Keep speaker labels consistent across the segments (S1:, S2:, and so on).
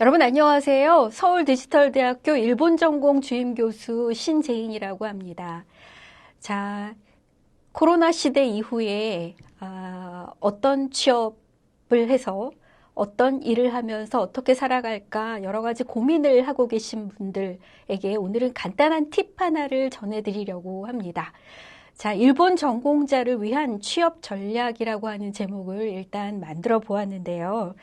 S1: 여러분 안녕하세요. 서울디지털대학교 일본전공 주임교수 신재인이라고 합니다. 자, 코로나 시대 이후에 어떤 취업을 해서 어떤 일을 하면서 어떻게 살아갈까 여러 가지 고민을 하고 계신 분들에게 오늘은 간단한 팁 하나를 전해드리려고 합니다. 자, 일본 전공자를 위한 취업 전략이라고 하는 제목을 일단 만들어 보았는데요.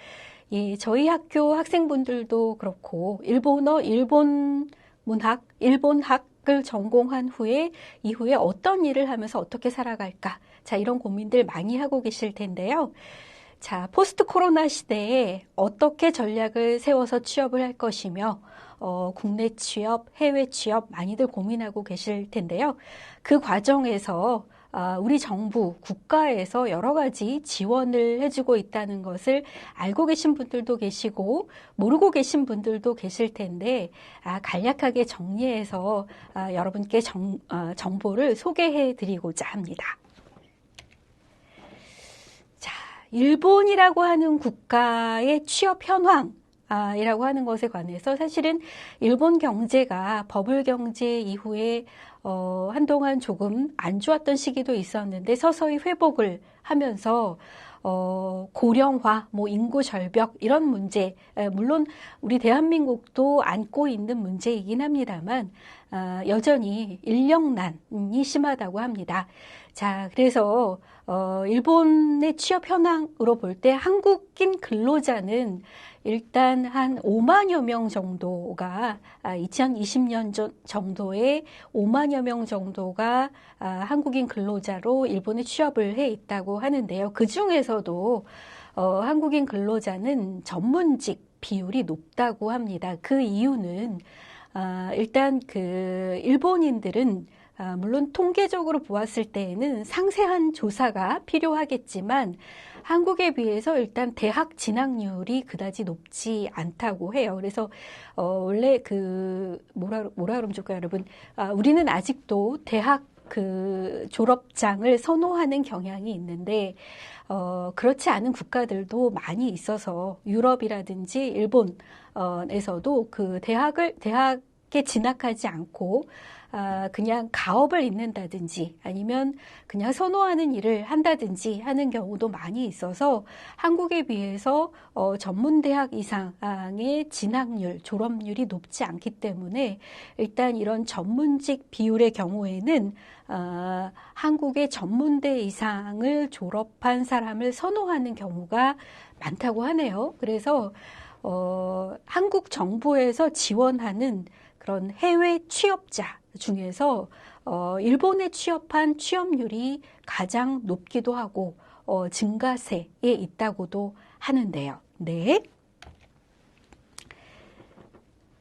S1: 저희 학교 학생분들도 그렇고 일본어, 일본 문학, 일본학을 전공한 이후에 어떤 일을 하면서 어떻게 살아갈까? 자, 이런 고민들 많이 하고 계실 텐데요. 자, 포스트 코로나 시대에 어떻게 전략을 세워서 취업을 할 것이며, 국내 취업, 해외 취업 많이들 고민하고 계실 텐데요. 그 과정에서 우리 정부, 국가에서 여러 가지 지원을 해주고 있다는 것을 알고 계신 분들도 계시고, 모르고 계신 분들도 계실 텐데, 간략하게 정리해서 여러분께 정보를 소개해 드리고자 합니다. 일본이라고 하는 국가의 취업 현황, 이라고 하는 것에 관해서 사실은 일본 경제가 버블 경제 이후에 한동안 조금 안 좋았던 시기도 있었는데 서서히 회복을 하면서 고령화, 인구 절벽 이런 문제, 물론 우리 대한민국도 안고 있는 문제이긴 합니다만 여전히 인력난이 심하다고 합니다. 자, 그래서 일본의 취업 현황으로 볼 때 한국인 근로자는 일단 한 5만여 명 정도가 2020년 정도에 5만여 명 정도가 한국인 근로자로 일본에 취업을 해 있다고 하는데요. 그 중에서도 한국인 근로자는 전문직 비율이 높다고 합니다. 그 이유는 일단 그 일본인들은 물론 통계적으로 보았을 때에는 상세한 조사가 필요하겠지만 한국에 비해서 일단 대학 진학률이 그다지 높지 않다고 해요. 그래서 원래 그 뭐라 그러면 좋을까요, 여러분? 우리는 아직도 대학 그 졸업장을 선호하는 경향이 있는데 그렇지 않은 국가들도 많이 있어서 유럽이라든지 일본에서도 그 대학에 진학하지 않고 그냥 가업을 잇는다든지 아니면 그냥 선호하는 일을 한다든지 하는 경우도 많이 있어서 한국에 비해서 전문대학 이상의 진학률, 졸업률이 높지 않기 때문에 일단 이런 전문직 비율의 경우에는 한국의 전문대 이상을 졸업한 사람을 선호하는 경우가 많다고 하네요. 그래서 한국 정부에서 지원하는 그런 해외 취업자 중에서 일본에 취업한 취업률이 가장 높기도 하고 증가세에 있다고도 하는데요. 네.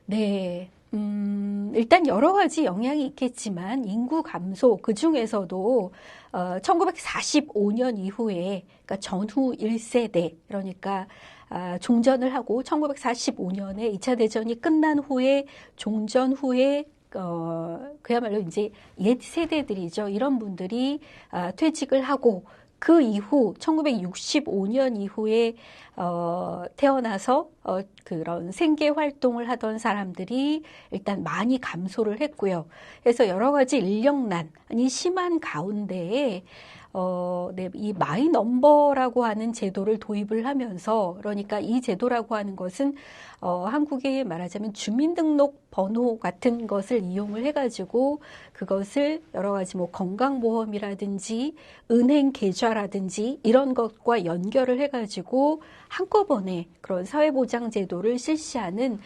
S1: 네. 일단 여러 가지 영향이 있겠지만 인구 감소 그 중에서도 1945년 이후에 그러니까 전후 1세대 그러니까 종전을 하고 1945년에 2차 대전이 끝난 후에 종전 후에 그야말로 이제 옛 세대들이죠. 이런 분들이 퇴직을 하고 그 이후 1965년 이후에 태어나서 그런 생계 활동을 하던 사람들이 일단 많이 감소를 했고요. 그래서 여러 가지 인력난이 심한 가운데에 이 마이 넘버라고 하는 제도를 도입을 하면서 그러니까 이 제도라고 하는 것은 한국에 말하자면 주민등록 번호 같은 것을 이용을 해가지고 그것을 여러 가지 건강보험이라든지 은행 계좌라든지 이런 것과 연결을 해가지고 한꺼번에 그런 사회보장제도를 실시하는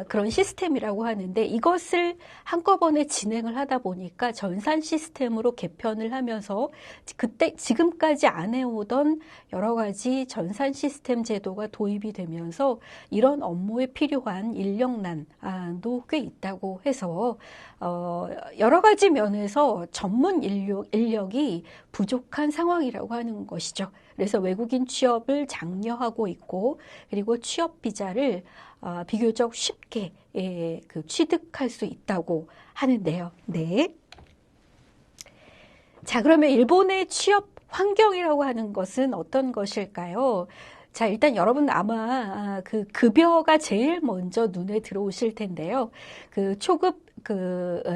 S1: 그런 시스템이라고 하는데 이것을 한꺼번에 진행을 하다 보니까 전산 시스템으로 개편을 하면서 지금까지 안 해오던 여러 가지 전산 시스템 제도가 도입이 되면서 이런 업무에 필요한 인력난도 꽤 있다고 해서 여러 가지 면에서 전문 인력이 부족한 상황이라고 하는 것이죠. 그래서 외국인 취업을 장려하고 있고 그리고 취업 비자를 비교적 쉽게 취득할 수 있다고 하는데요. 네. 자, 그러면 일본의 취업 환경이라고 하는 것은 어떤 것일까요? 자, 일단 여러분 아마 그 급여가 제일 먼저 눈에 들어오실 텐데요. 그 초급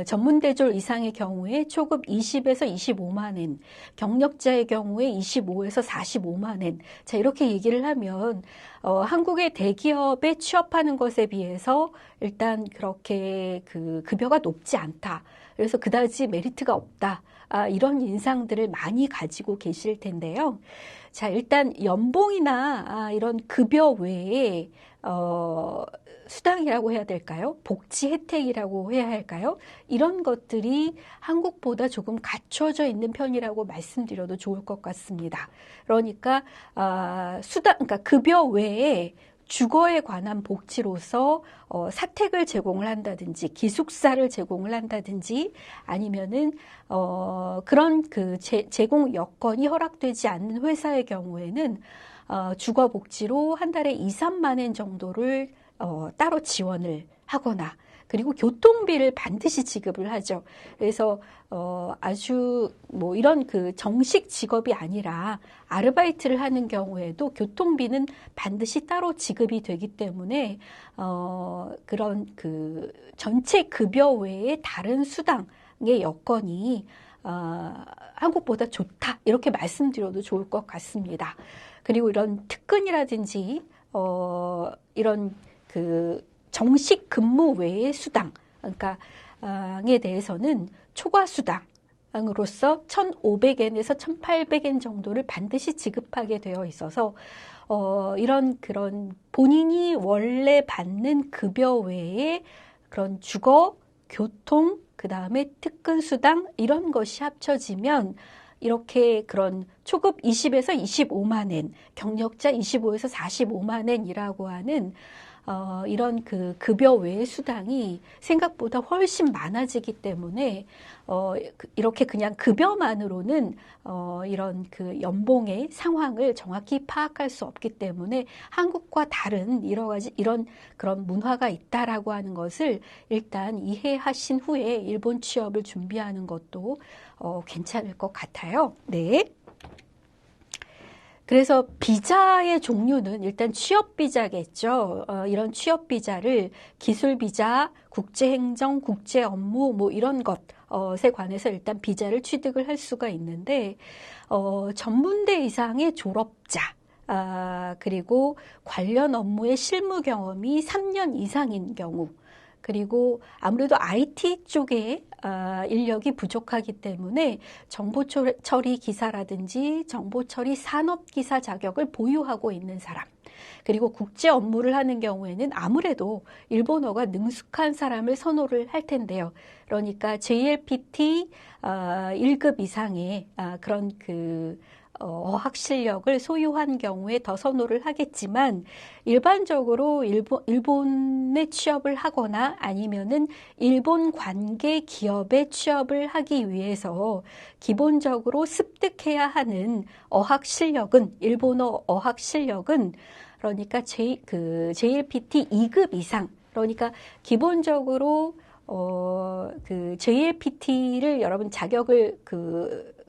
S1: 전문대졸 이상의 경우에 초급 20에서 25만 엔, 경력자의 경우에 25에서 45만 엔. 자, 이렇게 얘기를 하면 한국의 대기업에 취업하는 것에 비해서 일단 그렇게 그 급여가 높지 않다. 그래서 그다지 메리트가 없다. 이런 인상들을 많이 가지고 계실 텐데요. 자, 일단 연봉이나 이런 급여 외에 수당이라고 해야 될까요? 복지 혜택이라고 해야 할까요? 이런 것들이 한국보다 조금 갖춰져 있는 편이라고 말씀드려도 좋을 것 같습니다. 그러니까 그러니까 급여 외에 주거에 관한 복지로서 사택을 제공을 한다든지 기숙사를 제공을 한다든지 아니면은 그런 그 제공 여건이 허락되지 않는 회사의 경우에는 주거 복지로 한 달에 2, 3만 엔 정도를 따로 지원을 하거나 그리고 교통비를 반드시 지급을 하죠. 그래서 아주 뭐 이런 그 정식 직업이 아니라 아르바이트를 하는 경우에도 교통비는 반드시 따로 지급이 되기 때문에 그런 그 전체 급여 외에 다른 수당의 여건이 한국보다 좋다 이렇게 말씀드려도 좋을 것 같습니다. 그리고 이런 특근이라든지 이런 그 정식 근무 외의 수당, 그러니까 에 대해서는 초과 수당으로서 1,500엔에서 1,800엔 정도를 반드시 지급하게 되어 있어서 이런 그런 본인이 원래 받는 급여 외에 그런 주거, 교통, 그 다음에 특근 수당 이런 것이 합쳐지면 이렇게 그런 초급 20에서 25만 엔, 경력자 25에서 45만 엔이라고 하는 이런 그 급여 외의 수당이 생각보다 훨씬 많아지기 때문에 이렇게 그냥 급여만으로는 이런 그 연봉의 상황을 정확히 파악할 수 없기 때문에 한국과 다른 여러 가지 이런 그런 문화가 있다라고 하는 것을 일단 이해하신 후에 일본 취업을 준비하는 것도 괜찮을 것 같아요. 네. 그래서 비자의 종류는 일단 취업비자겠죠. 이런 취업비자를 기술비자, 국제행정, 국제업무 뭐 이런 것에 관해서 일단 비자를 취득을 할 수가 있는데 전문대 이상의 졸업자, 그리고 관련 업무의 실무 경험이 3년 이상인 경우 그리고 아무래도 IT 쪽에 인력이 부족하기 때문에 정보처리 기사라든지 정보처리 산업기사 자격을 보유하고 있는 사람 그리고 국제 업무를 하는 경우에는 아무래도 일본어가 능숙한 사람을 선호를 할 텐데요. 그러니까 JLPT 1급 이상의 그런 그 어학 실력을 소유한 경우에 더 선호를 하겠지만 일반적으로 일본에 취업을 하거나 아니면은 일본 관계 기업에 취업을 하기 위해서 기본적으로 습득해야 하는 어학 실력은 일본어 어학 실력은 그러니까 JLPT 2급 이상 그러니까 기본적으로 그 JLPT를 여러분 자격을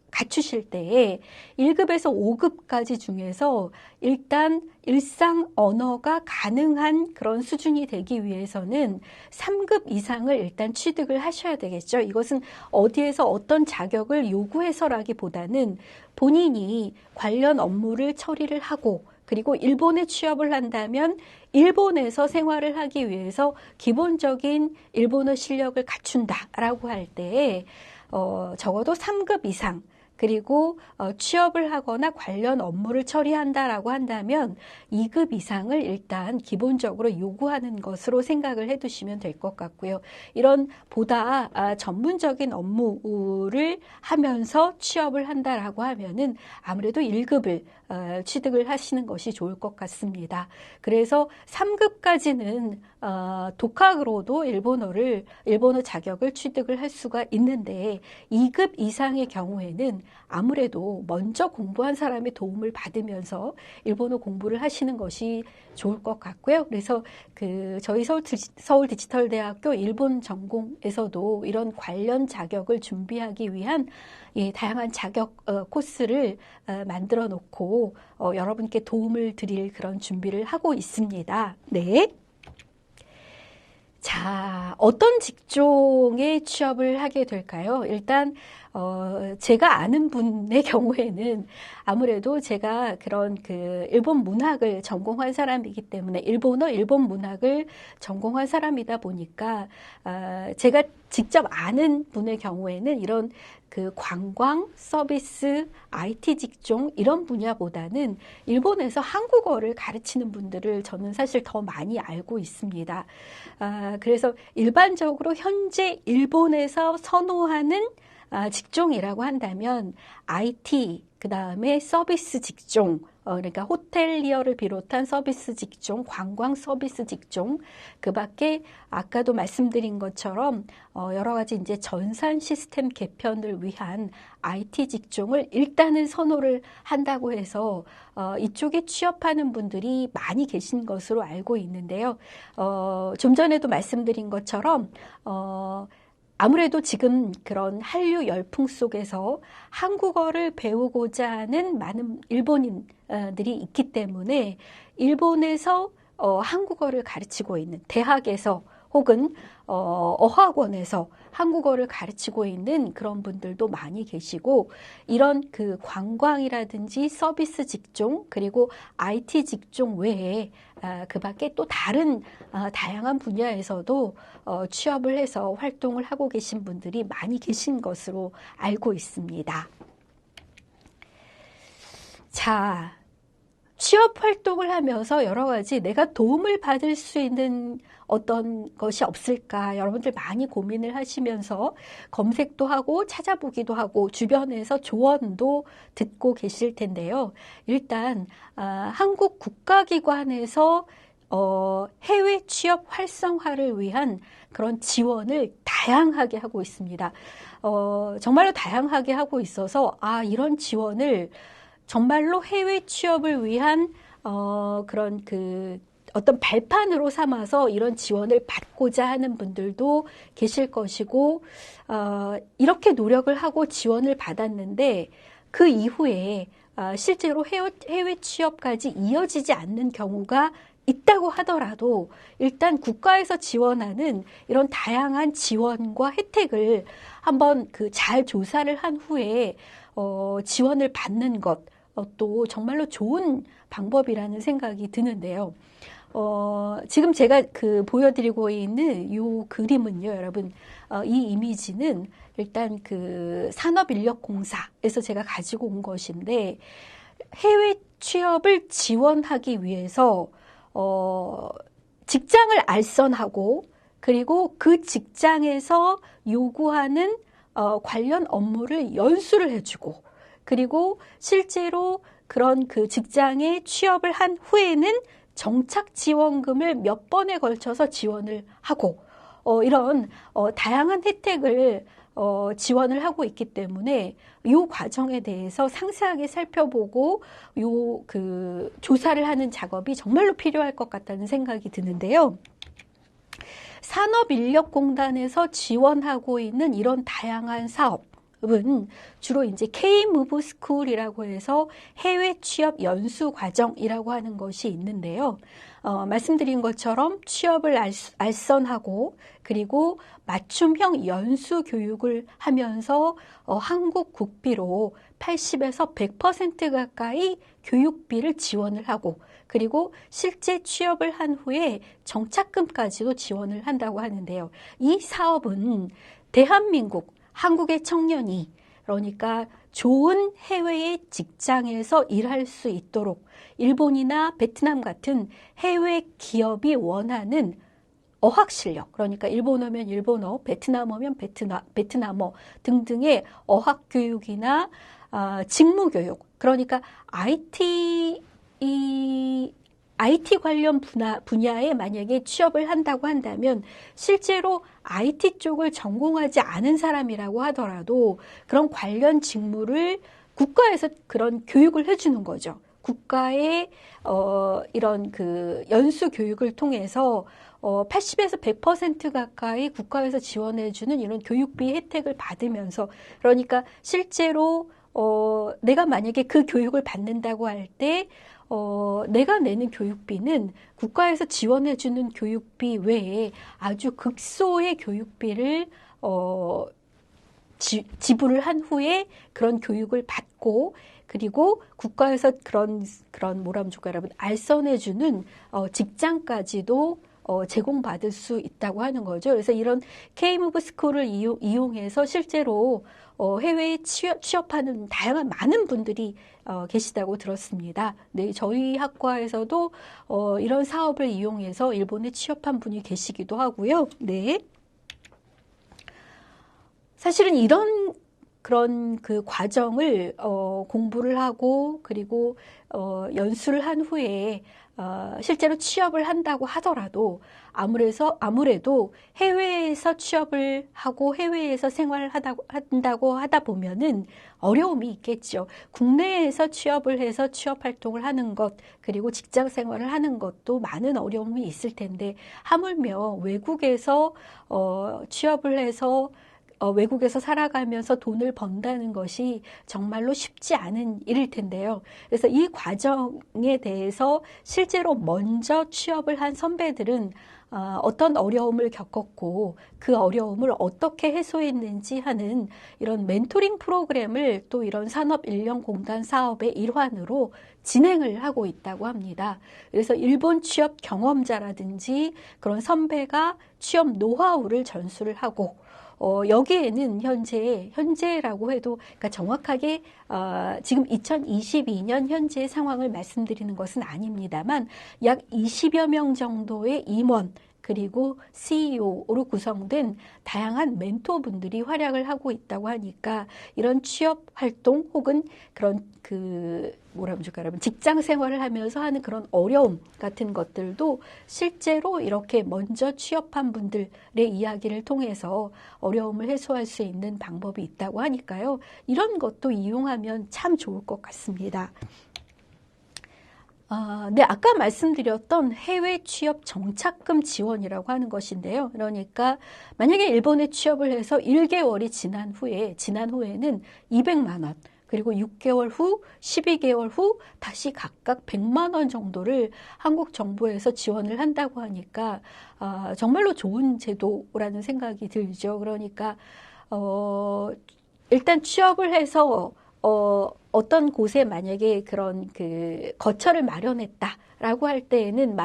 S1: 갖추실 때에 1급에서 5급까지 중에서 일단 일상 언어가 가능한 그런 수준이 되기 위해서는 3급 이상을 일단 취득을 하셔야 되겠죠. 이것은 어디에서 어떤 자격을 요구해서라기보다는 본인이 관련 업무를 처리를 하고 그리고 일본에 취업을 한다면 일본에서 생활을 하기 위해서 기본적인 일본어 실력을 갖춘다라고 할 때에 적어도 3급 이상 그리고 취업을 하거나 관련 업무를 처리한다라고 한다면 2급 이상을 일단 기본적으로 요구하는 것으로 생각을 해두시면 될 것 같고요. 이런 보다 전문적인 업무를 하면서 취업을 한다라고 하면은 아무래도 1급을 취득을 하시는 것이 좋을 것 같습니다. 그래서 3급까지는 독학으로도 일본어 자격을 취득을 할 수가 있는데 2급 이상의 경우에는 아무래도 먼저 공부한 사람의 도움을 받으면서 일본어 공부를 하시는 것이 좋을 것 같고요. 그래서 저희 서울 디지털대학교 일본 전공에서도 이런 관련 자격을 준비하기 위한 다양한 자격 코스를 만들어 놓고 여러분께 도움을 드릴 그런 준비를 하고 있습니다. 네. 자, 어떤 직종에 취업을 하게 될까요? 일단 제가 아는 분의 경우에는 아무래도 제가 그런 일본 문학을 전공한 사람이기 때문에 일본 문학을 전공한 사람이다 보니까 제가 직접 아는 분의 경우에는 이런 관광, 서비스, IT 직종 이런 분야보다는 일본에서 한국어를 가르치는 분들을 저는 사실 더 많이 알고 있습니다. 그래서 일반적으로 현재 일본에서 선호하는 직종이라고 한다면 IT, 그 다음에 서비스 직종, 그러니까 호텔리어를 비롯한 서비스 직종, 관광 서비스 직종, 그 밖에 아까도 말씀드린 것처럼 여러 가지 이제 전산 시스템 개편을 위한 IT 직종을 일단은 선호를 한다고 해서 이쪽에 취업하는 분들이 많이 계신 것으로 알고 있는데요. 좀 전에도 말씀드린 것처럼 아무래도 지금 그런 한류 열풍 속에서 한국어를 배우고자 하는 많은 일본인들이 있기 때문에 일본에서 한국어를 가르치고 있는 대학에서 혹은 어학원에서 한국어를 가르치고 있는 그런 분들도 많이 계시고 이런 관광이라든지 서비스 직종 그리고 IT 직종 외에 그 밖에 또 다른 다양한 분야에서도 취업을 해서 활동을 하고 계신 분들이 많이 계신 것으로 알고 있습니다. 자, 취업 활동을 하면서 여러 가지 내가 도움을 받을 수 있는 어떤 것이 없을까 여러분들 많이 고민을 하시면서 검색도 하고 찾아보기도 하고 주변에서 조언도 듣고 계실 텐데요. 일단 한국 국가기관에서 해외 취업 활성화를 위한 그런 지원을 다양하게 하고 있습니다. 정말로 다양하게 하고 있어서 이런 지원을 정말로 해외 취업을 위한 그런 어떤 발판으로 삼아서 이런 지원을 받고자 하는 분들도 계실 것이고 이렇게 노력을 하고 지원을 받았는데 그 이후에 실제로 해외 취업까지 이어지지 않는 경우가 있다고 하더라도 일단 국가에서 지원하는 이런 다양한 지원과 혜택을 한번 잘 조사를 한 후에 지원을 받는 것도 정말로 좋은 방법이라는 생각이 드는데요. 지금 제가 보여드리고 있는 이 그림은요, 여러분, 이 이미지는 일단 산업인력공사에서 제가 가지고 온 것인데, 해외 취업을 지원하기 위해서, 직장을 알선하고, 그리고 그 직장에서 요구하는, 관련 업무를 연수를 해주고, 그리고 실제로 그런 직장에 취업을 한 후에는 정착 지원금을 몇 번에 걸쳐서 지원을 하고 이런 다양한 혜택을 지원을 하고 있기 때문에 이 과정에 대해서 상세하게 살펴보고 조사를 하는 작업이 정말로 필요할 것 같다는 생각이 드는데요. 산업인력공단에서 지원하고 있는 이런 다양한 사업은 주로 이제 K-Move School이라고 해서 해외 취업 연수 과정이라고 하는 것이 있는데요. 말씀드린 것처럼 취업을 알선하고 그리고 맞춤형 연수 교육을 하면서 한국 국비로 80에서 100% 가까이 교육비를 지원을 하고 그리고 실제 취업을 한 후에 정착금까지도 지원을 한다고 하는데요. 이 사업은 대한민국 한국의 청년이 그러니까 좋은 해외의 직장에서 일할 수 있도록 일본이나 베트남 같은 해외 기업이 원하는 어학 실력, 그러니까 일본어면 일본어, 베트남어면 베트남어 등등의 어학 교육이나 직무 교육, 그러니까 IT IT 관련 분야에 만약에 취업을 한다고 한다면 실제로 IT 쪽을 전공하지 않은 사람이라고 하더라도 그런 관련 직무를 국가에서 그런 교육을 해주는 거죠. 국가의 이런 그 연수 교육을 통해서 80에서 100% 가까이 국가에서 지원해주는 이런 교육비 혜택을 받으면서, 그러니까 실제로 내가 만약에 그 교육을 받는다고 할 때 내가 내는 교육비는 국가에서 지원해주는 교육비 외에 아주 극소의 교육비를 지불을 한 후에 그런 교육을 받고, 그리고 국가에서 그런 뭐라면 좋을까 여러분, 알선해주는 직장까지도 제공받을 수 있다고 하는 거죠. 그래서 이런 K-무브 스쿨을 이용해서 실제로 해외에 취업하는 다양한 많은 분들이 계시다고 들었습니다. 네, 저희 학과에서도 이런 사업을 이용해서 일본에 취업한 분이 계시기도 하고요. 네. 사실은 이런 그런 그 과정을 공부를 하고 그리고 연수를 한 후에 실제로 취업을 한다고 하더라도 아무래도 해외에서 취업을 하고 해외에서 한다고 하다 보면은 어려움이 있겠죠. 국내에서 취업을 해서 취업 활동을 하는 것, 그리고 직장 생활을 하는 것도 많은 어려움이 있을 텐데, 하물며 외국에서 취업을 해서 외국에서 살아가면서 돈을 번다는 것이 정말로 쉽지 않은 일일 텐데요. 그래서 이 과정에 대해서 실제로 먼저 취업을 한 선배들은 어떤 어려움을 겪었고 그 어려움을 어떻게 해소했는지 하는 이런 멘토링 프로그램을 또 이런 산업인력공단 사업의 일환으로 진행을 하고 있다고 합니다. 그래서 일본 취업 경험자라든지 그런 선배가 취업 노하우를 전수를 하고 여기에는 현재라고 해도, 그러니까 정확하게, 지금 2022년 현재의 상황을 말씀드리는 것은 아닙니다만, 약 20여 명 정도의 임원, 그리고 CEO로 구성된 다양한 멘토분들이 활약을 하고 있다고 하니까 이런 취업 활동 혹은 그런 뭐라면 좋을까 여러분, 직장 생활을 하면서 하는 그런 어려움 같은 것들도 실제로 이렇게 먼저 취업한 분들의 이야기를 통해서 어려움을 해소할 수 있는 방법이 있다고 하니까요. 이런 것도 이용하면 참 좋을 것 같습니다. 네, 아까 말씀드렸던 해외 취업 정착금 지원이라고 하는 것인데요. 그러니까 만약에 일본에 취업을 해서 1개월이 지난 후에는 200만 원, 그리고 6개월 후, 12개월 후 다시 각각 100만 원 정도를 한국 정부에서 지원을 한다고 하니까 정말로 좋은 제도라는 생각이 들죠. 그러니까 일단 취업을 해서 어떤 곳에 만약에 그런 거처를 마련한다라고 할 때에는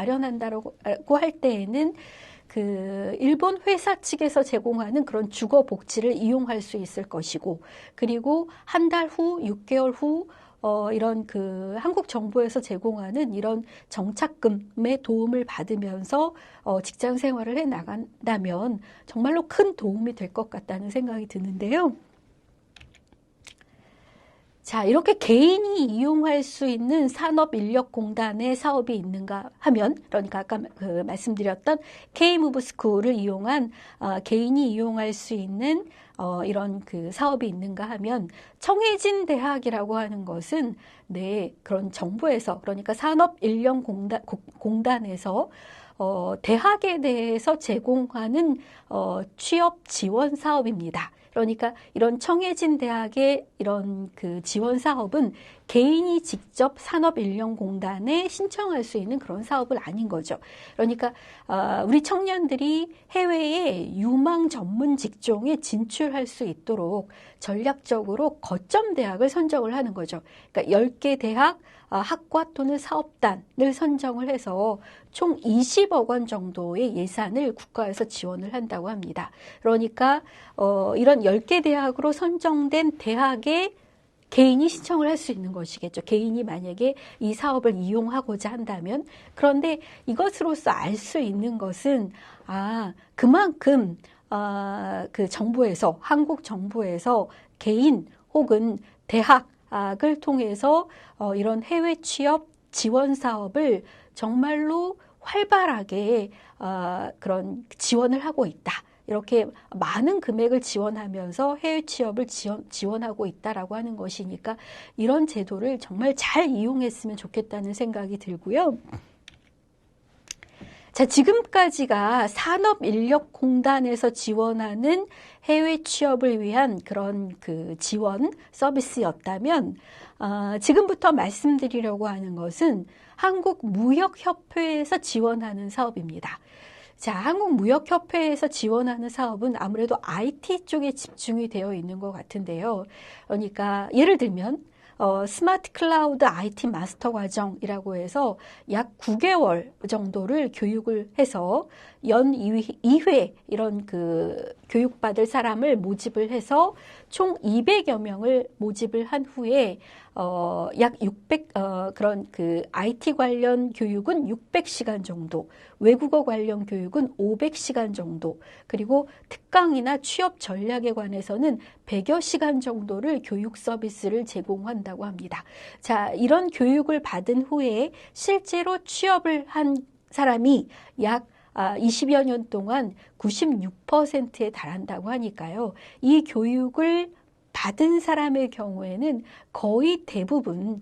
S1: 일본 회사 측에서 제공하는 그런 주거 복지를 이용할 수 있을 것이고, 그리고 한 달 후, 6개월 후 이런 한국 정부에서 제공하는 이런 정착금의 도움을 받으면서 직장 생활을 해 나간다면 정말로 큰 도움이 될 것 같다는 생각이 드는데요. 자, 이렇게 개인이 이용할 수 있는 산업인력공단의 사업이 있는가 하면, 그러니까 아까 말씀드렸던 K-무브 스쿨을 이용한 개인이 이용할 수 있는 이런 사업이 있는가 하면, 청해진 대학이라고 하는 것은 그런 정부에서, 그러니까 산업인력공단에서 대학에 대해서 제공하는 취업 지원 사업입니다. 그러니까 이런 청해진 대학의 이런 지원 사업은 개인이 직접 산업인력공단에 신청할 수 있는 그런 사업은 아닌 거죠. 그러니까 우리 청년들이 해외의 유망 전문 직종에 진출할 수 있도록 전략적으로 거점 대학을 선정을 하는 거죠. 그러니까 10개 대학 학과 또는 사업단을 선정을 해서 총 20억 원 정도의 예산을 국가에서 지원을 한다고 합니다. 그러니까 이런 10개 대학으로 선정된 대학에 개인이 신청을 할 수 있는 것이겠죠. 개인이 만약에 이 사업을 이용하고자 한다면. 그런데 이것으로서 알 수 있는 것은 그만큼 정부에서, 한국 정부에서 개인 혹은 대학을 통해서 이런 해외 취업 지원 사업을
S2: 정말로 활발하게 그런 지원을 하고 있다. 이렇게 많은 금액을 지원하면서 해외 취업을 지원하고 있다라고 하는 것이니까 이런 제도를 정말 잘 이용했으면 좋겠다는 생각이 들고요. 자, 지금까지가 산업인력공단에서 지원하는 해외 취업을 위한 그런 그 지원 서비스였다면, 지금부터 말씀드리려고 하는 것은 한국무역협회에서 지원하는 사업입니다. 자, 한국무역협회에서 지원하는 사업은 아무래도 IT 쪽에 집중이 되어 있는 것 같은데요. 그러니까 예를 들면 스마트 클라우드 IT 마스터 과정이라고 해서 약 9개월 정도를 교육을 해서 연 2회 이런 그 교육받을 사람을 모집을 해서 총 200여 명을 모집을 한 후에 약 600, 그런 그 IT 관련 교육은 600시간 정도, 외국어 관련 교육은 500시간 정도, 그리고 특강이나 취업 전략에 관해서는 100여 시간 정도를 교육 서비스를 제공한다고 합니다. 자, 이런 교육을 받은 후에 실제로 취업을 한 사람이 약 20여 년 동안 96%에 달한다고 하니까요. 이 교육을 받은 사람의 경우에는 거의 대부분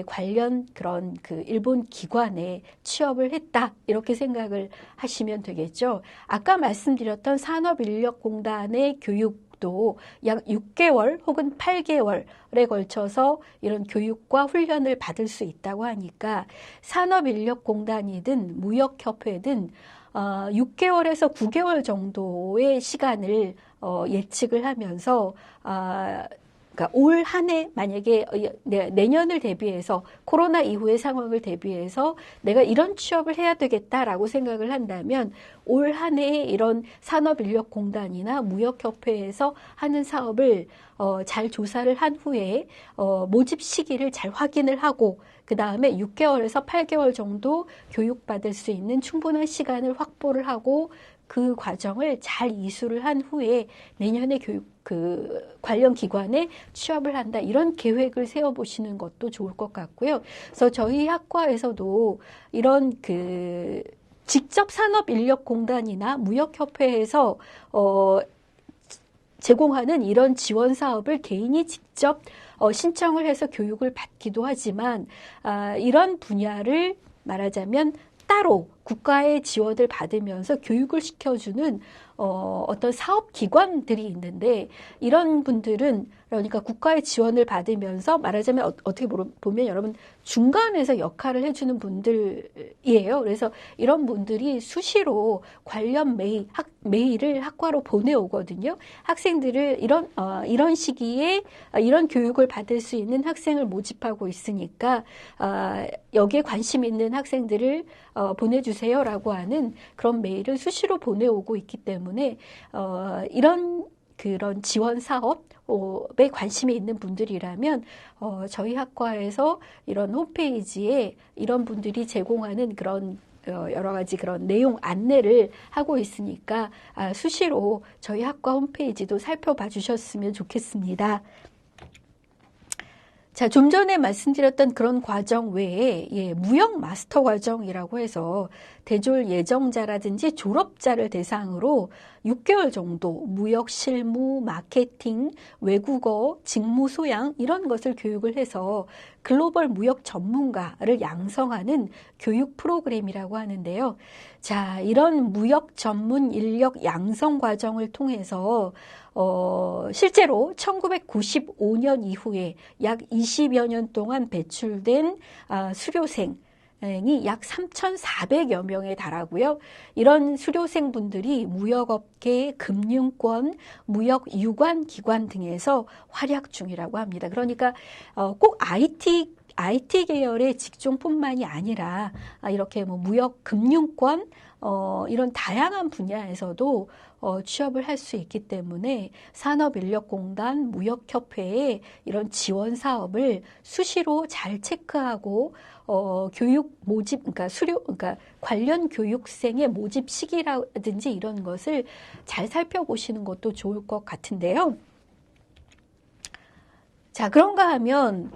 S2: 관련 그런 그 일본 기관에 취업을 했다 이렇게 생각을 하시면 되겠죠. 아까 말씀드렸던 산업인력공단의 교육도 약 6개월 혹은 8개월에 걸쳐서 이런 교육과 훈련을 받을 수 있다고 하니까 산업인력공단이든 무역협회든 6개월에서 9개월 정도의 시간을 예측을 하면서 그러니까 올 한 해 만약에 내년을 대비해서 코로나 이후의 상황을 대비해서 내가 이런 취업을 해야 되겠다라고 생각을 한다면 올 한 해 이런 산업인력공단이나 무역협회에서 하는 사업을 잘 조사를 한 후에 모집 시기를 잘 확인을 하고 그 다음에 6개월에서 8개월 정도 교육받을 수 있는 충분한 시간을 확보를 하고 그 과정을 잘 이수를 한 후에 내년에 관련 기관에 취업을 한다. 이런 계획을 세워보시는 것도 좋을 것 같고요. 그래서 저희 학과에서도 이런 직접 산업인력공단이나 무역협회에서 제공하는 이런 지원 사업을 개인이 직접 신청을 해서 교육을 받기도 하지만 이런 분야를 말하자면 따로 국가의 지원을 받으면서 교육을 시켜주는 어떤 사업기관들이 있는데 이런 분들은 그러니까 국가의 지원을 받으면서 말하자면 어떻게 보면 여러분 중간에서 역할을 해주는 분들이에요. 그래서 이런 분들이 수시로 관련 메일을 학과로 보내오거든요. 학생들을 이런 시기에 이런 교육을 받을 수 있는 학생을 모집하고 있으니까 여기에 관심 있는 학생들을 보내주세요라고 하는 그런 메일을 수시로 보내오고 있기 때문에 이런 그런 지원 사업에 관심이 있는 분들이라면 저희 학과에서 이런 홈페이지에 이런 분들이 제공하는 그런 여러 가지 그런 내용 안내를 하고 있으니까 수시로 저희 학과 홈페이지도 살펴봐 주셨으면 좋겠습니다. 자, 좀 전에 말씀드렸던 그런 과정 외에 무역 마스터 과정이라고 해서 대졸 예정자라든지 졸업자를 대상으로 6개월 정도 무역 실무, 마케팅, 외국어, 직무 소양 이런 것을 교육을 해서 글로벌 무역 전문가를 양성하는 교육 프로그램이라고 하는데요. 자, 이런 무역 전문 인력 양성 과정을 통해서 실제로 1995년 이후에 약 20여 년 동안 배출된 수료생이 약 3,400여 명에 달하고요. 이런 수료생 분들이 무역업계, 금융권, 무역유관 기관 등에서 활약 중이라고 합니다. 그러니까 꼭 IT 계열의 직종뿐만이 아니라 이렇게 뭐 무역, 금융권 이런 다양한 분야에서도 취업을 할 수 있기 때문에 산업인력공단, 무역협회의 이런 지원 사업을 수시로 잘 체크하고 교육 모집, 그러니까 관련 교육생의 모집 시기라든지 이런 것을 잘 살펴보시는 것도 좋을 것 같은데요. 자, 그런가 하면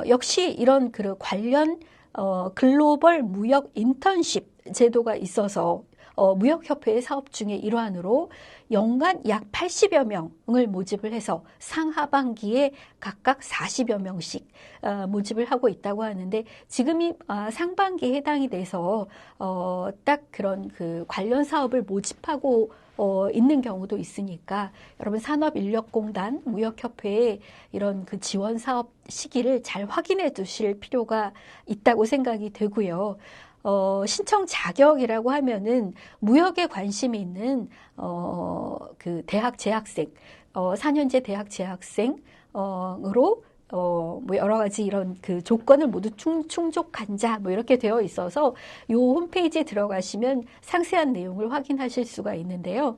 S2: 역시 이런 관련 글로벌 무역 인턴십 제도가 있어서 무역협회의 사업 중의 일환으로 연간 약 80여 명을 모집을 해서 상하반기에 각각 40여 명씩 모집을 하고 있다고 하는데 지금이 상반기에 해당이 돼서 딱 그런 그 관련 사업을 모집하고 있는 경우도 있으니까 여러분 산업인력공단 무역협회의 이런 그 지원 사업 시기를 잘 확인해 두실 필요가 있다고 생각이 되고요. 신청 자격이라고 하면은 무역에 관심이 있는 그 대학 재학생, 4년제 대학 재학생으로 뭐 여러 가지 이런 그 조건을 모두 충족한 자 뭐 이렇게 되어 있어서 요 홈페이지에 들어가시면 상세한 내용을 확인하실 수가 있는데요.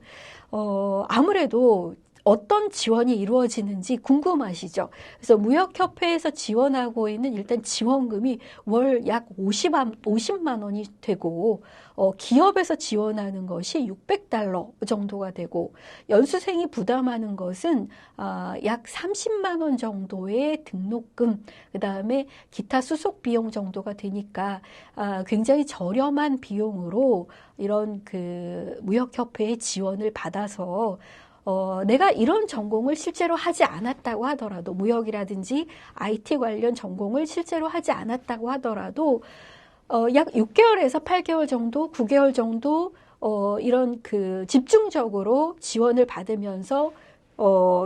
S2: 아무래도 어떤 지원이 이루어지는지 궁금하시죠? 그래서 무역협회에서 지원하고 있는 일단 지원금이 월 약 50만 원이 되고, 기업에서 지원하는 것이 $600 정도가 되고, 연수생이 부담하는 것은 약 30만 원 정도의 등록금, 그 다음에 기타 수속 비용 정도가 되니까 굉장히 저렴한 비용으로 이런 그 무역협회의 지원을 받아서 내가 이런 전공을 실제로 하지 않았다고 하더라도, 무역이라든지 IT 관련 전공을 실제로 하지 않았다고 하더라도, 약 6개월에서 8개월 정도, 9개월 정도, 이런 그 집중적으로 지원을 받으면서,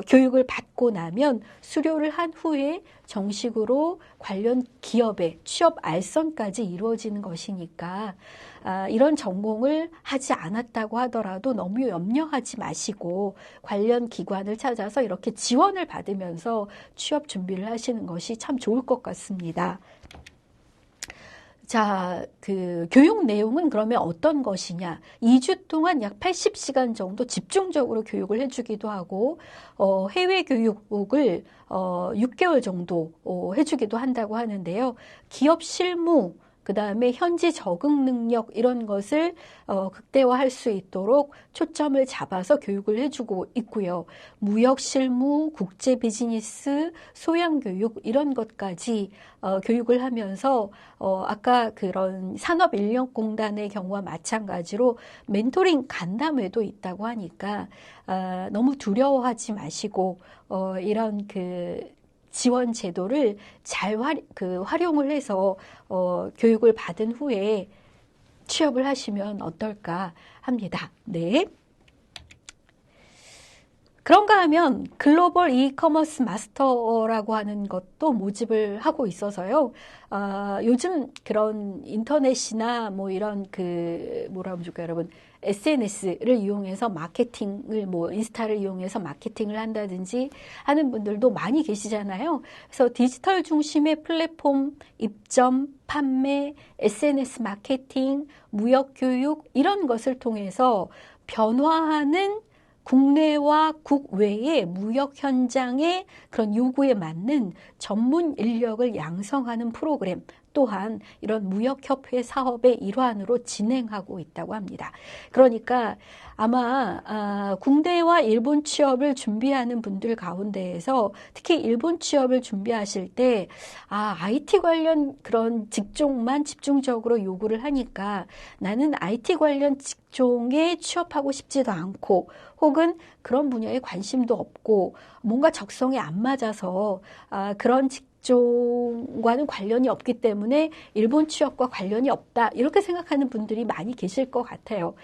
S2: 교육을 받고 나면 수료를 한 후에 정식으로 관련 기업의 취업 알선까지 이루어지는 것이니까, 이런 전공을 하지 않았다고 하더라도 너무 염려하지 마시고 관련 기관을 찾아서 이렇게 지원을 받으면서 취업 준비를 하시는 것이 참 좋을 것 같습니다. 자, 그 교육 내용은 그러면 어떤 것이냐? 2주 동안 약 80시간 정도 집중적으로 교육을 해주기도 하고, 해외 교육을 6개월 정도 해주기도 한다고 하는데요. 기업 실무, 그 다음에 현지 적응 능력 이런 것을 극대화할 수 있도록 초점을 잡아서 교육을 해주고 있고요. 무역 실무, 국제 비즈니스, 소양 교육 이런 것까지 교육을 하면서 아까 그런 산업인력공단의 경우와 마찬가지로 멘토링 간담회도 있다고 하니까 너무 두려워하지 마시고 이런 그 지원 제도를 잘 활용을 해서 교육을 받은 후에 취업을 하시면 어떨까 합니다. 네. 그런가 하면 글로벌 이커머스 마스터라고 하는 것도 모집을 하고 있어서요. 요즘 그런 인터넷이나 뭐 이런 그 뭐라고 할까요, 여러분? SNS를 이용해서 마케팅을 뭐 인스타를 이용해서 마케팅을 한다든지 하는 분들도 많이 계시잖아요. 그래서 디지털 중심의 플랫폼 입점, 판매, SNS 마케팅, 무역 교육 이런 것을 통해서 변화하는 국내와 국외의 무역 현장의 그런 요구에 맞는 전문 인력을 양성하는 프로그램 또한 이런 무역협회 사업의 일환으로 진행하고 있다고 합니다. 그러니까 아마 국내와 일본 취업을 준비하는 분들 가운데에서 특히 일본 취업을 준비하실 때 IT 관련 그런 직종만 집중적으로 요구를 하니까 나는 IT 관련 직종에 취업하고 싶지도 않고 혹은 그런 분야에 관심도 없고 뭔가 적성에 안 맞아서 그런 직종과는 관련이 없기 때문에 일본 취업과 관련이 없다 이렇게 생각하는 분들이 많이 계실 것 같아요.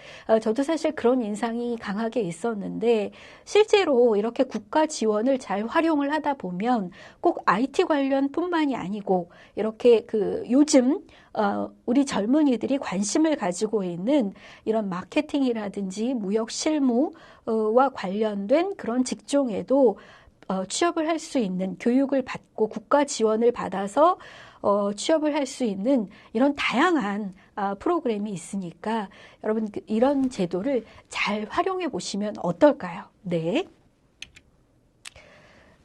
S2: 저도 사실 그런 인상이 강하게 있었는데 실제로 이렇게 국가 지원을 잘 활용을 하다 보면 꼭 IT 관련뿐만이 아니고 이렇게 그 요즘 우리 젊은이들이 관심을 가지고 있는 이런 마케팅이라든지 무역 실무와 관련된 그런 직종에도 취업을 할 수 있는 교육을 받고 국가 지원을 받아서 취업을 할 수 있는 이런 다양한 프로그램이 있으니까 여러분 이런 제도를 잘 활용해 보시면 어떨까요? 네.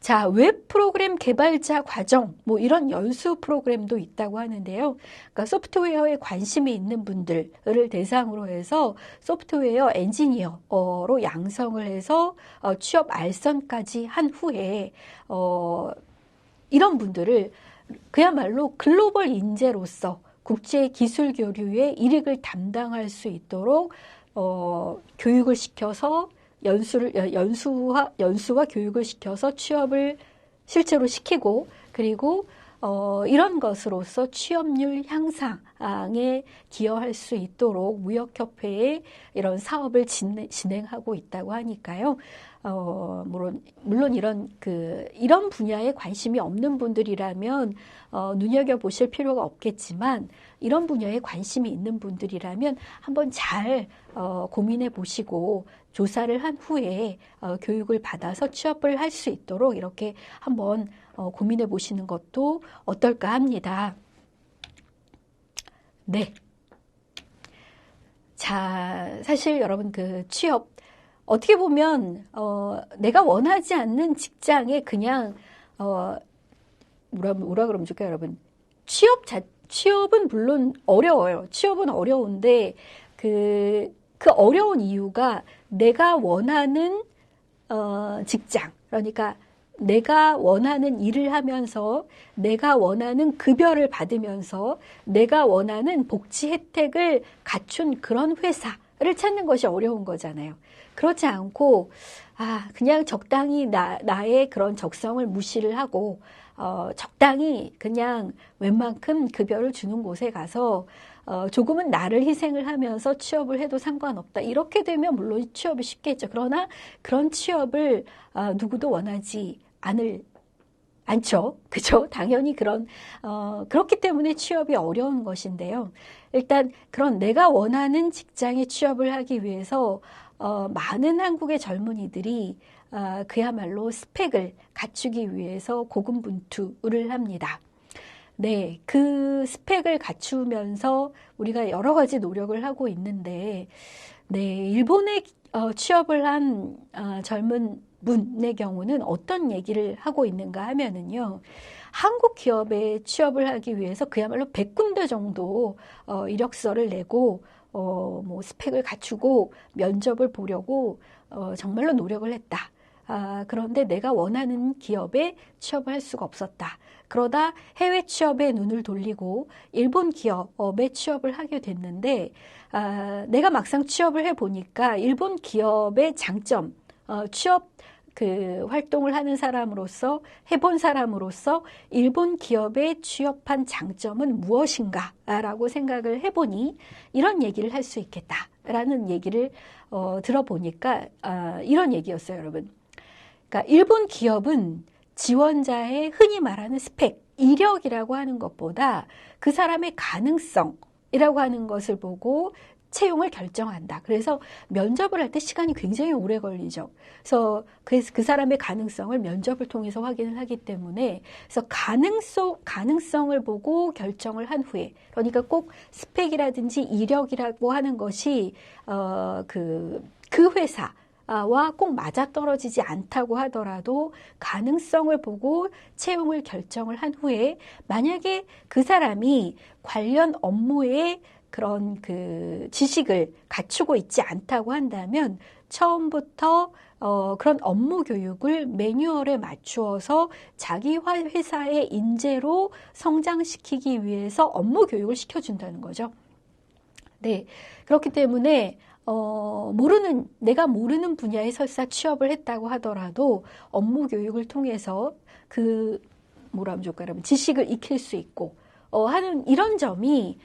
S2: 자, 웹 프로그램 개발자 과정, 뭐 이런 연수 프로그램도 있다고 하는데요. 그러니까 소프트웨어에 관심이 있는 분들을 대상으로 해서 소프트웨어 엔지니어로 양성을 해서 취업 알선까지 한 후에 이런 분들을 그야말로 글로벌 인재로서 국제 기술 교류의 일익을 담당할 수 있도록 교육을 시켜서 연수와 교육을 시켜서 취업을 실제로 시키고, 그리고 이런 것으로서 취업률 향상에 기여할 수 있도록 무역협회에 이런 사업을 진행하고 있다고 하니까요. 물론 이런 분야에 관심이 없는 분들이라면 눈여겨보실 필요가 없겠지만, 이런 분야에 관심이 있는 분들이라면 한번 잘 고민해 보시고 조사를 한 후에 교육을 받아서 취업을 할 수 있도록 이렇게 한번 고민해 보시는 것도 어떨까 합니다. 네. 자, 사실 여러분 취업 어떻게 보면 내가 원하지 않는 직장에 그냥 뭐라 그러면 좋을까요, 여러분? 취업은 물론 어려워요. 취업은 어려운데 그 어려운 이유가 내가 원하는 직장, 그러니까 내가 원하는 일을 하면서 내가 원하는 급여를 받으면서 내가 원하는 복지 혜택을 갖춘 그런 회사를 찾는 것이 어려운 거잖아요. 그렇지 않고 그냥 적당히 나의 그런 적성을 무시를 하고 적당히 그냥 웬만큼 급여를 주는 곳에 가서 조금은 나를 희생을 하면서 취업을 해도 상관없다. 이렇게 되면 물론 취업이 쉽겠죠. 그러나 그런 취업을 누구도 원하지 않죠. 그죠? 당연히 그렇기 때문에 취업이 어려운 것인데요. 일단 그런 내가 원하는 직장에 취업을 하기 위해서 많은 한국의 젊은이들이 그야말로 스펙을 갖추기 위해서 고군분투를 합니다. 네, 그 스펙을 갖추면서 우리가 여러 가지 노력을 하고 있는데, 네, 일본에 취업을 한 젊은 분의 경우는 어떤 얘기를 하고 있는가 하면은요, 한국 기업에 취업을 하기 위해서 그야말로 100군데 정도 이력서를 내고 뭐 스펙을 갖추고 면접을 보려고 정말로 노력을 했다. 그런데 내가 원하는 기업에 취업을 할 수가 없었다. 그러다 해외 취업에 눈을 돌리고 일본 기업에 취업을 하게 됐는데, 내가 막상 취업을 해보니까 일본 기업의 장점, 취업 활동을 하는 사람으로서, 해본 사람으로서 일본 기업에 취업한 장점은 무엇인가라고 생각을 해보니 이런 얘기를 할 수 있겠다라는 얘기를 들어보니까 이런 얘기였어요, 여러분. 그러니까 일본 기업은 지원자의 흔히 말하는 스펙, 이력이라고 하는 것보다 그 사람의 가능성이라고 하는 것을 보고 채용을 결정한다. 그래서 면접을 할 때 시간이 굉장히 오래 걸리죠. 그래서 그 사람의 가능성을 면접을 통해서 확인을 하기 때문에, 그래서 가능성을 보고 결정을 한 후에, 그러니까 꼭 스펙이라든지 이력이라고 하는 것이 그 회사와 꼭 맞아떨어지지 않다고 하더라도 가능성을 보고 채용을 결정을 한 후에, 만약에 그 사람이 관련 업무에 그런 지식을 갖추고 있지 않다고 한다면 처음부터 그런 업무 교육을 매뉴얼에 맞추어서 자기 회사의 인재로 성장시키기 위해서 업무 교육을 시켜준다는 거죠. 네, 그렇기 때문에 내가 모르는 분야에 설사 취업을 했다고 하더라도 업무 교육을 통해서 지식을 익힐 수 있고 하는 이런 점이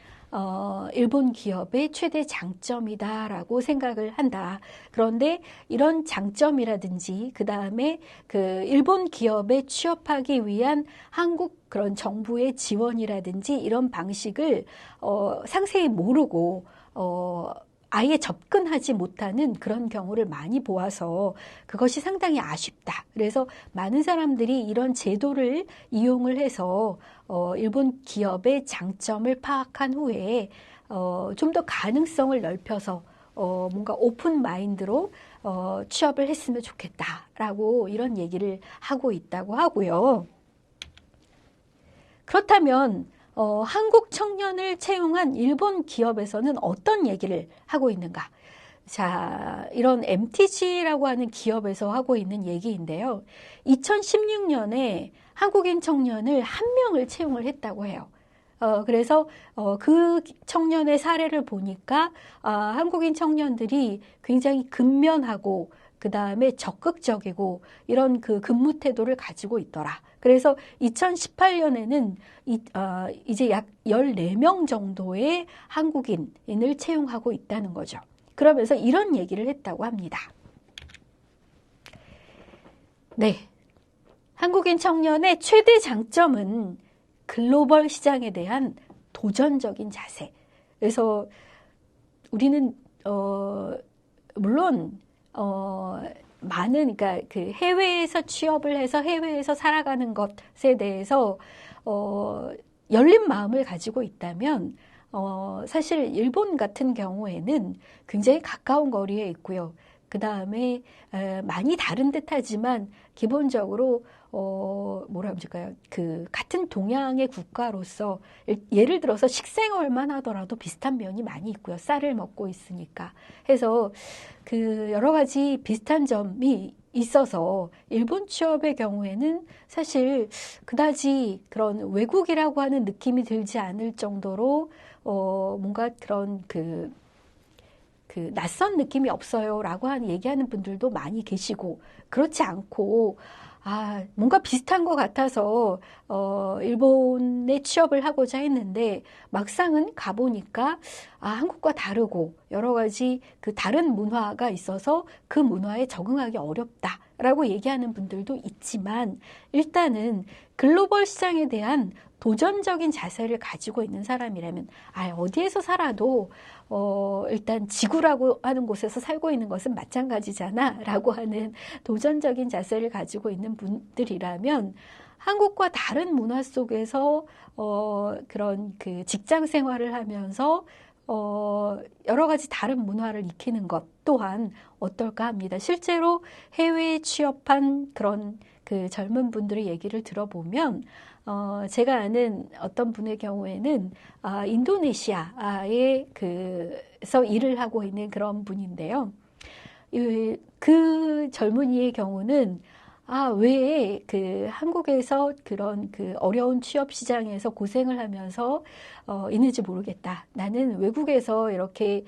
S2: 일본 기업의 최대 장점이다라고 생각을 한다. 그런데 이런 장점이라든지 그 다음에 일본 기업에 취업하기 위한 한국 그런 정부의 지원이라든지 이런 방식을 상세히 모르고 아예 접근하지 못하는 그런 경우를 많이 보아서 그것이 상당히 아쉽다. 그래서 많은 사람들이 이런 제도를 이용을 해서 일본 기업의 장점을 파악한 후에 좀 더 가능성을 넓혀서 뭔가 오픈 마인드로 취업을 했으면 좋겠다라고 이런 얘기를 하고 있다고 하고요. 그렇다면 한국 청년을 채용한 일본 기업에서는 어떤 얘기를 하고 있는가? 자, 이런 MTG라고 하는 기업에서 하고 있는 얘기인데요. 2016년에 한국인 청년을 1명을 채용을 했다고 해요. 그래서 그 청년의 사례를 보니까 한국인 청년들이 굉장히 근면하고 그 다음에 적극적이고 이런 그 근무 태도를 가지고 있더라. 그래서 2018년에는 이제 약 14명 정도의 한국인을 채용하고 있다는 거죠. 그러면서 이런 얘기를 했다고 합니다. 네. 한국인 청년의 최대 장점은 글로벌 시장에 대한 도전적인 자세. 그래서 우리는 물론 많은 그러니까 그 해외에서 취업을 해서 해외에서 살아가는 것에 대해서 열린 마음을 가지고 있다면 사실 일본 같은 경우에는 굉장히 가까운 거리에 있고요. 그 다음에 많이 다른 듯하지만 기본적으로 뭐라 그럴까요? 그 같은 동양의 국가로서 예를 들어서 식생활만 하더라도 비슷한 면이 많이 있고요. 쌀을 먹고 있으니까 해서 그 여러 가지 비슷한 점이 있어서 일본 취업의 경우에는 사실 그다지 그런 외국이라고 하는 느낌이 들지 않을 정도로 뭔가 그런 그 낯선 느낌이 없어요라고 얘기하는 분들도 많이 계시고 그렇지 않고 뭔가 비슷한 것 같아서 일본에 취업을 하고자 했는데 막상은 가보니까 한국과 다르고 여러 가지 그 다른 문화가 있어서 그 문화에 적응하기 어렵다라고 얘기하는 분들도 있지만 일단은 글로벌 시장에 대한 도전적인 자세를 가지고 있는 사람이라면 어디에서 살아도 일단 지구라고 하는 곳에서 살고 있는 것은 마찬가지잖아 라고 하는 도전적인 자세를 가지고 있는 분들이라면 한국과 다른 문화 속에서 그런 그 직장 생활을 하면서 여러 가지 다른 문화를 익히는 것 또한 어떨까 합니다. 실제로 해외에 취업한 그런 그 젊은 분들의 얘기를 들어보면 제가 아는 어떤 분의 경우에는 인도네시아에 그서 일을 하고 있는 그런 분인데요. 그 젊은이의 경우는 왜 그 한국에서 그런 그 어려운 취업 시장에서 고생을 하면서 있는지 모르겠다. 나는 외국에서 이렇게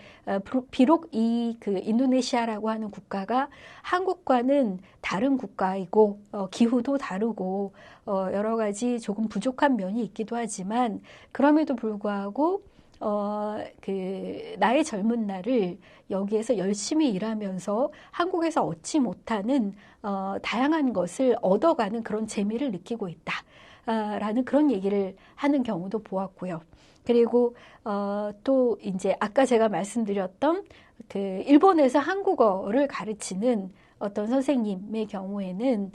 S2: 비록 이 그 인도네시아라고 하는 국가가 한국과는 다른 국가이고 기후도 다르고 여러 가지 조금 부족한 면이 있기도 하지만 그럼에도 불구하고 나의 젊은 날을 여기에서 열심히 일하면서 한국에서 얻지 못하는 다양한 것을 얻어가는 그런 재미를 느끼고 있다. 라는 그런 얘기를 하는 경우도 보았고요. 그리고 또 이제 아까 제가 말씀드렸던 그 일본에서 한국어를 가르치는 어떤 선생님의 경우에는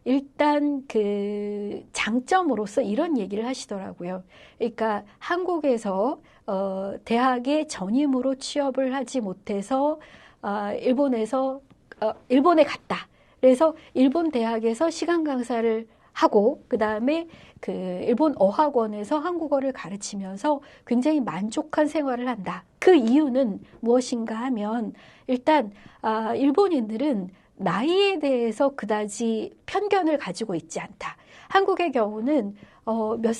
S2: 일단 그 장점으로서 이런 얘기를 하시더라고요. 그러니까 한국에서 대학에 전임으로 취업을 하지 못해서 일본에 갔다. 그래서 일본 대학에서 시간 강사를 하고 그 다음에 그 일본 어학원에서 한국어를 가르치면서 굉장히 만족한 생활을 한다. 그 이유는 무엇인가 하면 일단 일본인들은 나이에 대해서 그다지 편견을 가지고 있지 않다. 한국의 경우는 몇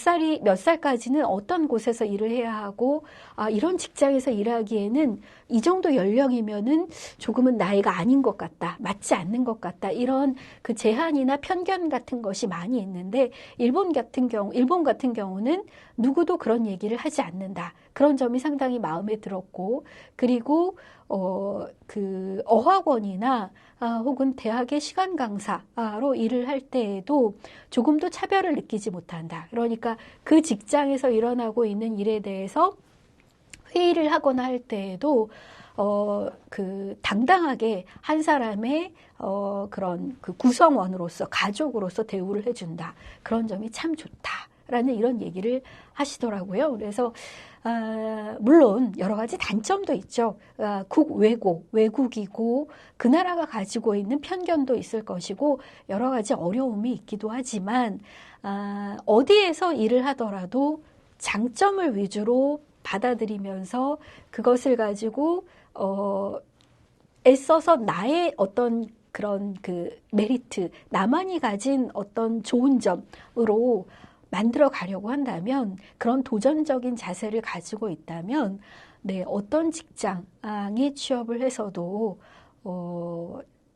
S2: 살까지는 어떤 곳에서 일을 해야 하고, 이런 직장에서 일하기에는 이 정도 연령이면은 조금은 나이가 아닌 것 같다. 맞지 않는 것 같다. 이런 그 제한이나 편견 같은 것이 많이 있는데, 일본 같은 경우는 누구도 그런 얘기를 하지 않는다. 그런 점이 상당히 마음에 들었고, 그리고, 그 어학원이나 혹은 대학의 시간 강사로 일을 할 때에도 조금도 차별을 느끼지 못한다. 그러니까 그 직장에서 일어나고 있는 일에 대해서 회의를 하거나 할 때에도 그 당당하게 한 사람의 그런 그 구성원으로서 가족으로서 대우를 해준다. 그런 점이 참 좋다라는 이런 얘기를 하시더라고요. 그래서 물론 여러 가지 단점도 있죠. 외국이고 그 나라가 가지고 있는 편견도 있을 것이고 여러 가지 어려움이 있기도 하지만 어디에서 일을 하더라도 장점을 위주로 받아들이면서 그것을 가지고 애써서 나의 어떤 그런 그 메리트, 나만이 가진 어떤 좋은 점으로 만들어 가려고 한다면, 그런 도전적인 자세를 가지고 있다면, 네, 어떤 직장에 취업을 해서도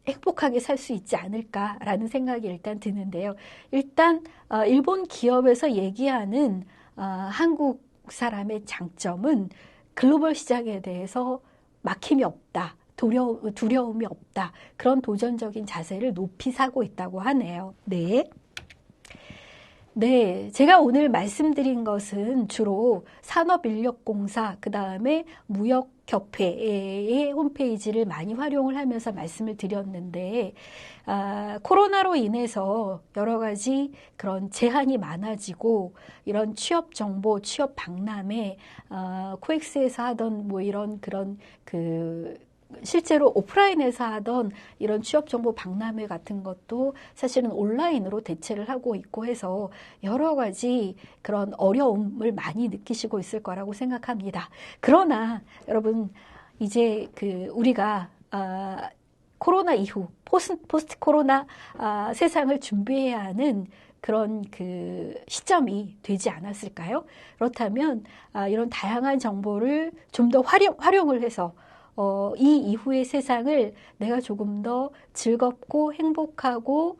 S2: 행복하게 살 수 있지 않을까라는 생각이 일단 드는데요. 일단 일본 기업에서 얘기하는 한국 사람의 장점은 글로벌 시장에 대해서 막힘이 없다. 두려움이 없다. 그런 도전적인 자세를 높이 사고 있다고 하네요. 네. 네, 제가 오늘 말씀드린 것은 주로 산업인력공사, 그 다음에 무역협회의 홈페이지를 많이 활용을 하면서 말씀을 드렸는데, 코로나로 인해서 여러 가지 그런 제한이 많아지고, 이런 취업 정보, 취업 박람회, 코엑스에서 하던 뭐 이런 그런 실제로 오프라인에서 하던 이런 취업정보 박람회 같은 것도 사실은 온라인으로 대체를 하고 있고 해서 여러 가지 그런 어려움을 많이 느끼시고 있을 거라고 생각합니다. 그러나 여러분, 이제 우리가 코로나 이후 포스트 코로나 세상을 준비해야 하는 그런 시점이 되지 않았을까요? 그렇다면 이런 다양한 정보를 좀 더 활용을 해서 이 이후의 세상을 내가 조금 더 즐겁고 행복하고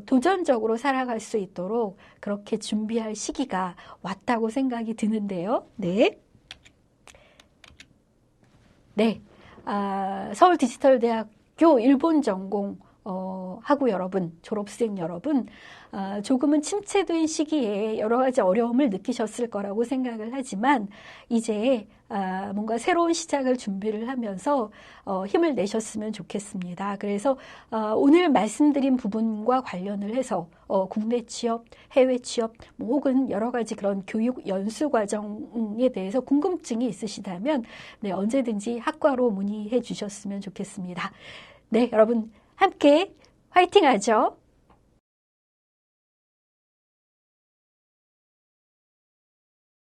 S2: 도전적으로 살아갈 수 있도록 그렇게 준비할 시기가 왔다고 생각이 드는데요. 네. 네. 서울디지털대학교 일본 전공 하고 여러분, 졸업생 여러분, 조금은 침체된 시기에 여러 가지 어려움을 느끼셨을 거라고 생각을 하지만 이제 뭔가 새로운 시작을 준비를 하면서 힘을 내셨으면 좋겠습니다. 그래서 오늘 말씀드린 부분과 관련을 해서 국내 취업, 해외 취업, 혹은 여러 가지 그런 교육 연수 과정에 대해서 궁금증이 있으시다면 네, 언제든지 학과로 문의해 주셨으면 좋겠습니다. 네, 여러분 함께 화이팅 하죠.